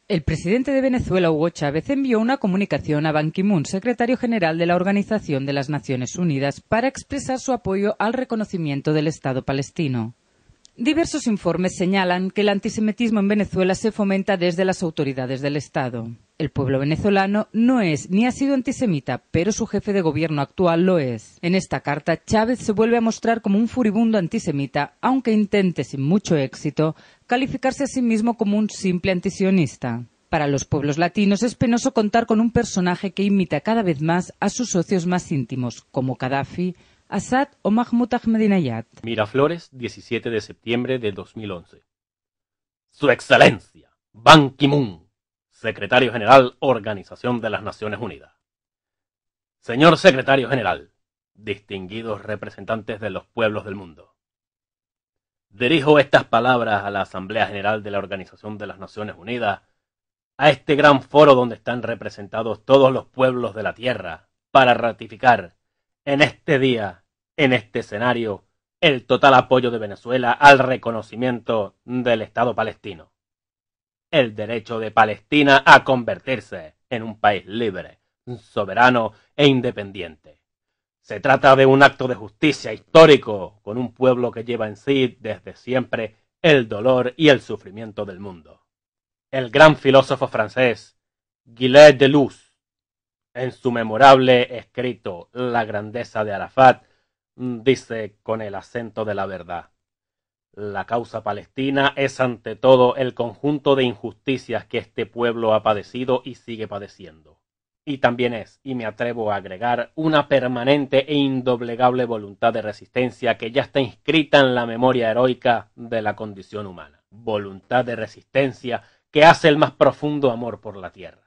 El presidente de Venezuela, Hugo Chávez, envió una comunicación a Ban Ki-moon, secretario general de la Organización de las Naciones Unidas, para expresar su apoyo al reconocimiento del Estado palestino. Diversos informes señalan que el antisemitismo en Venezuela se fomenta desde las autoridades del Estado. El pueblo venezolano no es ni ha sido antisemita, pero su jefe de gobierno actual lo es. En esta carta, Chávez se vuelve a mostrar como un furibundo antisemita, aunque intente sin mucho éxito calificarse a sí mismo como un simple antisionista. Para los pueblos latinos es penoso contar con un personaje que imita cada vez más a sus socios más íntimos, como Gaddafi, Assad o Mahmoud Ahmadinejad. Miraflores, 17 de septiembre de 2011. Su Excelencia, Ban Ki-moon, Secretario General, Organización de las Naciones Unidas. Señor Secretario General, distinguidos representantes de los pueblos del mundo. Dirijo estas palabras a la Asamblea General de la Organización de las Naciones Unidas, a este gran foro donde están representados todos los pueblos de la Tierra, para ratificar en este día, en este escenario, el total apoyo de Venezuela al reconocimiento del Estado palestino. El derecho de Palestina a convertirse en un país libre, soberano e independiente. Se trata de un acto de justicia histórico con un pueblo que lleva en sí desde siempre el dolor y el sufrimiento del mundo. El gran filósofo francés Gilles Deleuze, en su memorable escrito La grandeza de Arafat, dice con el acento de la verdad: la causa palestina es ante todo el conjunto de injusticias que este pueblo ha padecido y sigue padeciendo. Y también es, y me atrevo a agregar, una permanente e indoblegable voluntad de resistencia que ya está inscrita en la memoria heroica de la condición humana. Voluntad de resistencia que hace el más profundo amor por la tierra.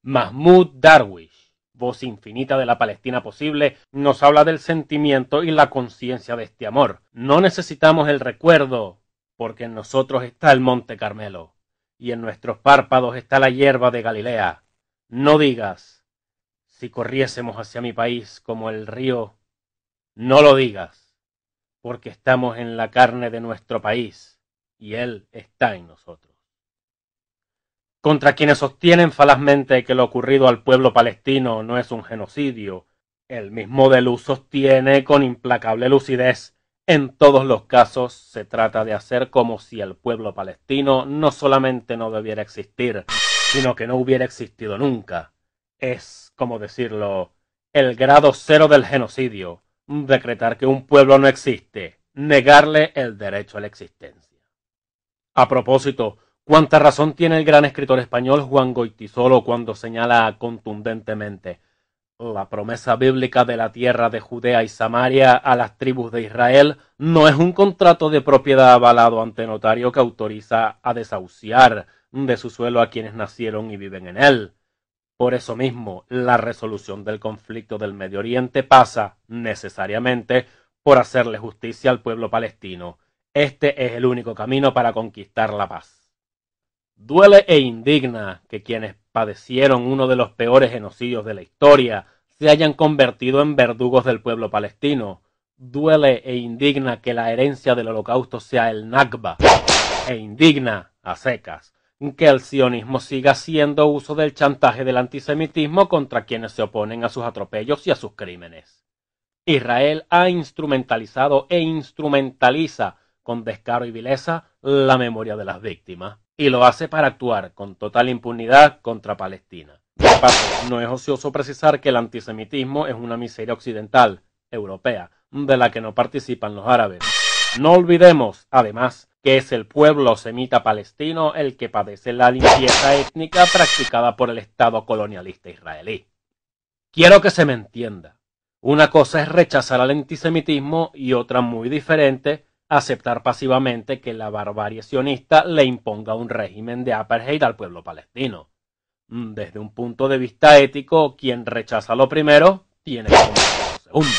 Mahmoud Darwish, voz infinita de la Palestina posible, nos habla del sentimiento y la conciencia de este amor. No necesitamos el recuerdo, porque en nosotros está el Monte Carmelo, y en nuestros párpados está la hierba de Galilea. No digas, si corriésemos hacia mi país como el río, no lo digas, porque estamos en la carne de nuestro país, y él está en nosotros. Contra quienes sostienen falazmente que lo ocurrido al pueblo palestino no es un genocidio, el mismo Deleuze sostiene con implacable lucidez: en todos los casos se trata de hacer como si el pueblo palestino no solamente no debiera existir, sino que no hubiera existido nunca. Es, como decirlo, el grado cero del genocidio, decretar que un pueblo no existe, negarle el derecho a la existencia. A propósito, cuánta razón tiene el gran escritor español Juan Goytisolo cuando señala contundentemente: la promesa bíblica de la tierra de Judea y Samaria a las tribus de Israel no es un contrato de propiedad avalado ante notario que autoriza a desahuciar de su suelo a quienes nacieron y viven en él. Por eso mismo, la resolución del conflicto del Medio Oriente pasa, necesariamente, por hacerle justicia al pueblo palestino. Este es el único camino para conquistar la paz. Duele e indigna que quienes padecieron uno de los peores genocidios de la historia se hayan convertido en verdugos del pueblo palestino. Duele e indigna que la herencia del Holocausto sea el Nakba. E indigna, a secas, que el sionismo siga haciendo uso del chantaje del antisemitismo contra quienes se oponen a sus atropellos y a sus crímenes. Israel ha instrumentalizado e instrumentaliza con descaro y vileza la memoria de las víctimas, y lo hace para actuar con total impunidad contra Palestina. De paso, no es ocioso precisar que el antisemitismo es una miseria occidental, europea, de la que no participan los árabes. No olvidemos, además, que es el pueblo semita palestino el que padece la limpieza étnica practicada por el Estado colonialista israelí. Quiero que se me entienda. Una cosa es rechazar al antisemitismo y otra muy diferente, aceptar pasivamente que la barbarie sionista le imponga un régimen de apartheid al pueblo palestino. Desde un punto de vista ético, quien rechaza lo primero tiene que cometer lo segundo.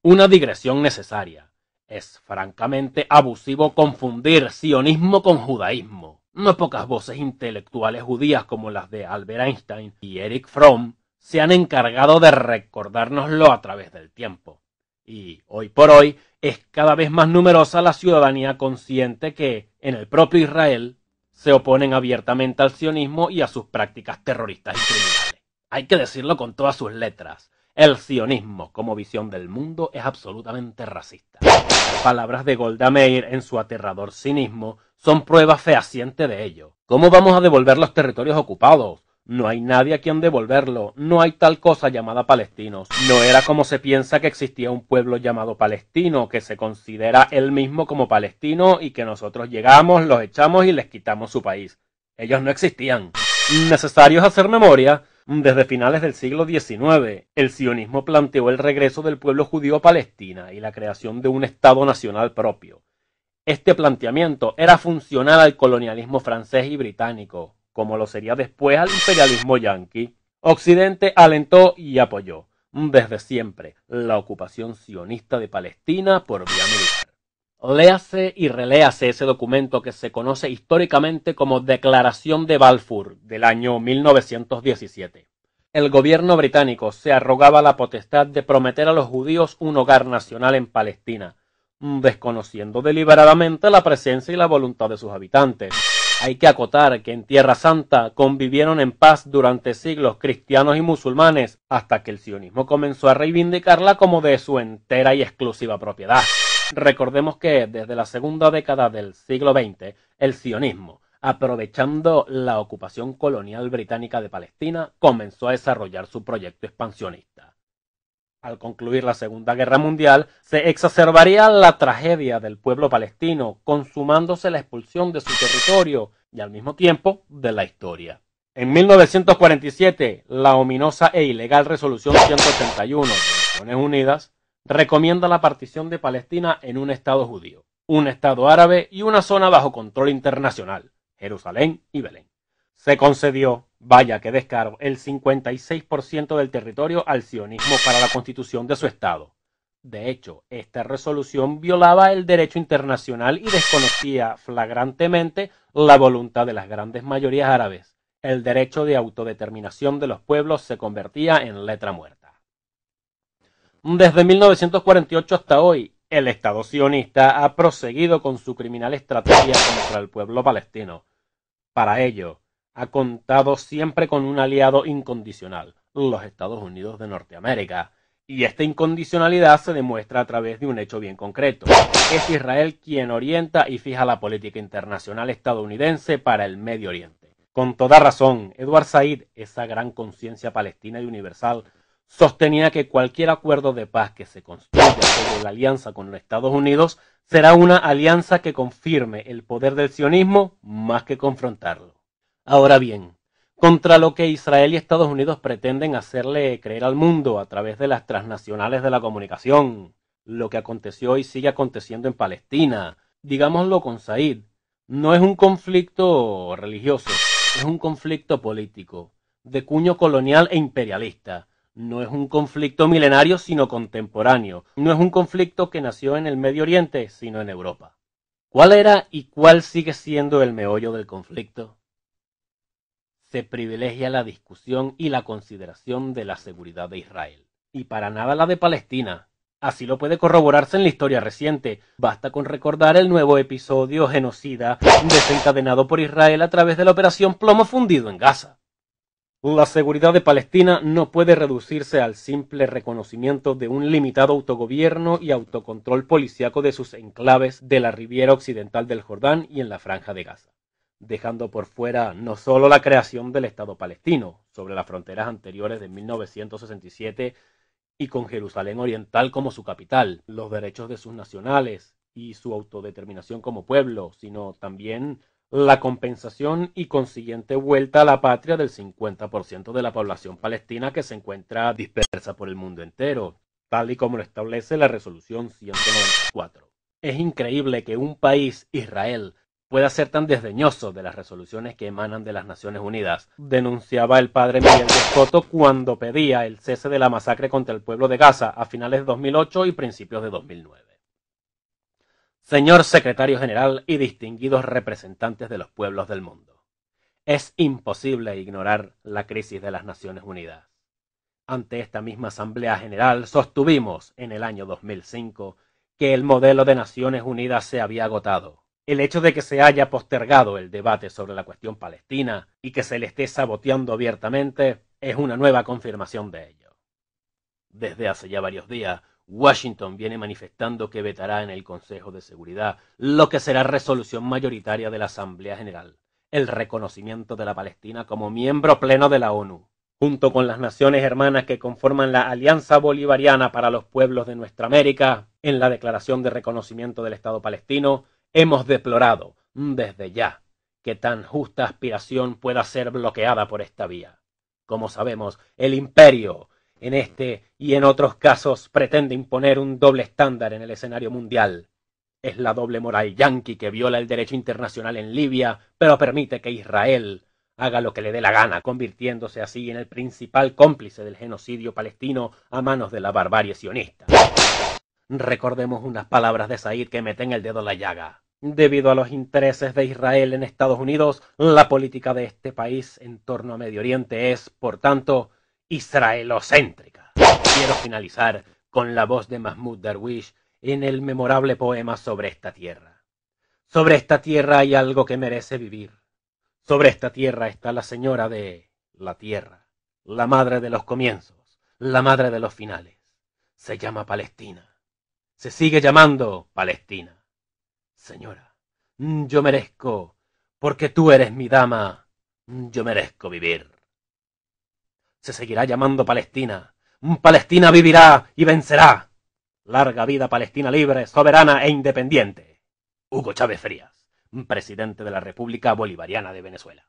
Una digresión necesaria. Es francamente abusivo confundir sionismo con judaísmo. No pocas voces intelectuales judías como las de Albert Einstein y Erich Fromm se han encargado de recordárnoslo a través del tiempo. Y hoy por hoy es cada vez más numerosa la ciudadanía consciente que, en el propio Israel, se oponen abiertamente al sionismo y a sus prácticas terroristas y criminales. Hay que decirlo con todas sus letras. El sionismo como visión del mundo es absolutamente racista. Las palabras de Golda Meir en su aterrador cinismo son prueba fehaciente de ello. ¿Cómo vamos a devolver los territorios ocupados? No hay nadie a quien devolverlo, no hay tal cosa llamada palestinos. No era como se piensa que existía un pueblo llamado palestino, que se considera él mismo como palestino y que nosotros llegamos, los echamos y les quitamos su país. Ellos no existían. Necesario es hacer memoria. Desde finales del siglo XIX, el sionismo planteó el regreso del pueblo judío a Palestina y la creación de un Estado nacional propio. Este planteamiento era funcional al colonialismo francés y británico, como lo sería después al imperialismo yanqui. Occidente alentó y apoyó, desde siempre, la ocupación sionista de Palestina por vía militar. Léase y reléase ese documento que se conoce históricamente como Declaración de Balfour del año 1917. El gobierno británico se arrogaba la potestad de prometer a los judíos un hogar nacional en Palestina, desconociendo deliberadamente la presencia y la voluntad de sus habitantes. Hay que acotar que en Tierra Santa convivieron en paz durante siglos cristianos y musulmanes, hasta que el sionismo comenzó a reivindicarla como de su entera y exclusiva propiedad. Recordemos que desde la segunda década del siglo XX, el sionismo, aprovechando la ocupación colonial británica de Palestina, comenzó a desarrollar su proyecto expansionista. Al concluir la Segunda Guerra Mundial, se exacerbaría la tragedia del pueblo palestino, consumándose la expulsión de su territorio y al mismo tiempo de la historia. En 1947, la ominosa e ilegal Resolución 181 de Naciones Unidas recomienda la partición de Palestina en un Estado judío, un Estado árabe y una zona bajo control internacional, Jerusalén y Belén. Se concedió, vaya que descaro, el 56% del territorio al sionismo para la constitución de su Estado. De hecho, esta resolución violaba el derecho internacional y desconocía flagrantemente la voluntad de las grandes mayorías árabes. El derecho de autodeterminación de los pueblos se convertía en letra muerta. Desde 1948 hasta hoy, el Estado sionista ha proseguido con su criminal estrategia contra el pueblo palestino. Para ello, ha contado siempre con un aliado incondicional, los Estados Unidos de Norteamérica, y esta incondicionalidad se demuestra a través de un hecho bien concreto. Es Israel quien orienta y fija la política internacional estadounidense para el Medio Oriente. Con toda razón, Edward Said, esa gran conciencia palestina y universal, sostenía que cualquier acuerdo de paz que se construya sobre la alianza con los Estados Unidos será una alianza que confirme el poder del sionismo más que confrontarlo. Ahora bien, contra lo que Israel y Estados Unidos pretenden hacerle creer al mundo a través de las transnacionales de la comunicación, lo que aconteció y sigue aconteciendo en Palestina, digámoslo con Said, no es un conflicto religioso, es un conflicto político, de cuño colonial e imperialista. No es un conflicto milenario, sino contemporáneo. No es un conflicto que nació en el Medio Oriente, sino en Europa. ¿Cuál era y cuál sigue siendo el meollo del conflicto? Se privilegia la discusión y la consideración de la seguridad de Israel, y para nada la de Palestina. Así lo puede corroborarse en la historia reciente. Basta con recordar el nuevo episodio genocida desencadenado por Israel a través de la operación Plomo Fundido en Gaza. La seguridad de Palestina no puede reducirse al simple reconocimiento de un limitado autogobierno y autocontrol policíaco de sus enclaves de la Riviera Occidental del Jordán y en la Franja de Gaza, dejando por fuera no solo la creación del Estado palestino sobre las fronteras anteriores de 1967 y con Jerusalén Oriental como su capital, los derechos de sus nacionales y su autodeterminación como pueblo, sino también la compensación y consiguiente vuelta a la patria del 50% de la población palestina que se encuentra dispersa por el mundo entero, tal y como lo establece la Resolución 194. Es increíble que un país, Israel, pueda ser tan desdeñoso de las resoluciones que emanan de las Naciones Unidas, denunciaba el padre Miguel de Soto cuando pedía el cese de la masacre contra el pueblo de Gaza a finales de 2008 y principios de 2009. Señor Secretario General y distinguidos representantes de los pueblos del mundo, es imposible ignorar la crisis de las Naciones Unidas. Ante esta misma Asamblea General sostuvimos en el año 2005 que el modelo de Naciones Unidas se había agotado, El hecho de que se haya postergado el debate sobre la cuestión palestina y que se le esté saboteando abiertamente es una nueva confirmación de ello. Desde hace ya varios días, Washington viene manifestando que vetará en el Consejo de Seguridad lo que será resolución mayoritaria de la Asamblea General, el reconocimiento de la Palestina como miembro pleno de la ONU, junto con las naciones hermanas que conforman la Alianza Bolivariana para los Pueblos de Nuestra América. En la Declaración de Reconocimiento del Estado Palestino, hemos deplorado, desde ya, que tan justa aspiración pueda ser bloqueada por esta vía. Como sabemos, el imperio, en este y en otros casos, pretende imponer un doble estándar en el escenario mundial. Es la doble moral yanqui que viola el derecho internacional en Libia, pero permite que Israel haga lo que le dé la gana, convirtiéndose así en el principal cómplice del genocidio palestino a manos de la barbarie sionista. Recordemos unas palabras de Said que meten el dedo en la llaga. Debido a los intereses de Israel en Estados Unidos, la política de este país en torno a Medio Oriente es, por tanto, israelocéntrica. Quiero finalizar con la voz de Mahmoud Darwish en el memorable poema Sobre esta tierra. Sobre esta tierra hay algo que merece vivir. Sobre esta tierra está la señora de la tierra, la madre de los comienzos, la madre de los finales. Se llama Palestina. Se sigue llamando Palestina. Señora, yo merezco, porque tú eres mi dama, yo merezco vivir. Se seguirá llamando Palestina. Palestina vivirá y vencerá. Larga vida Palestina libre, soberana e independiente. Hugo Chávez Frías, presidente de la República Bolivariana de Venezuela.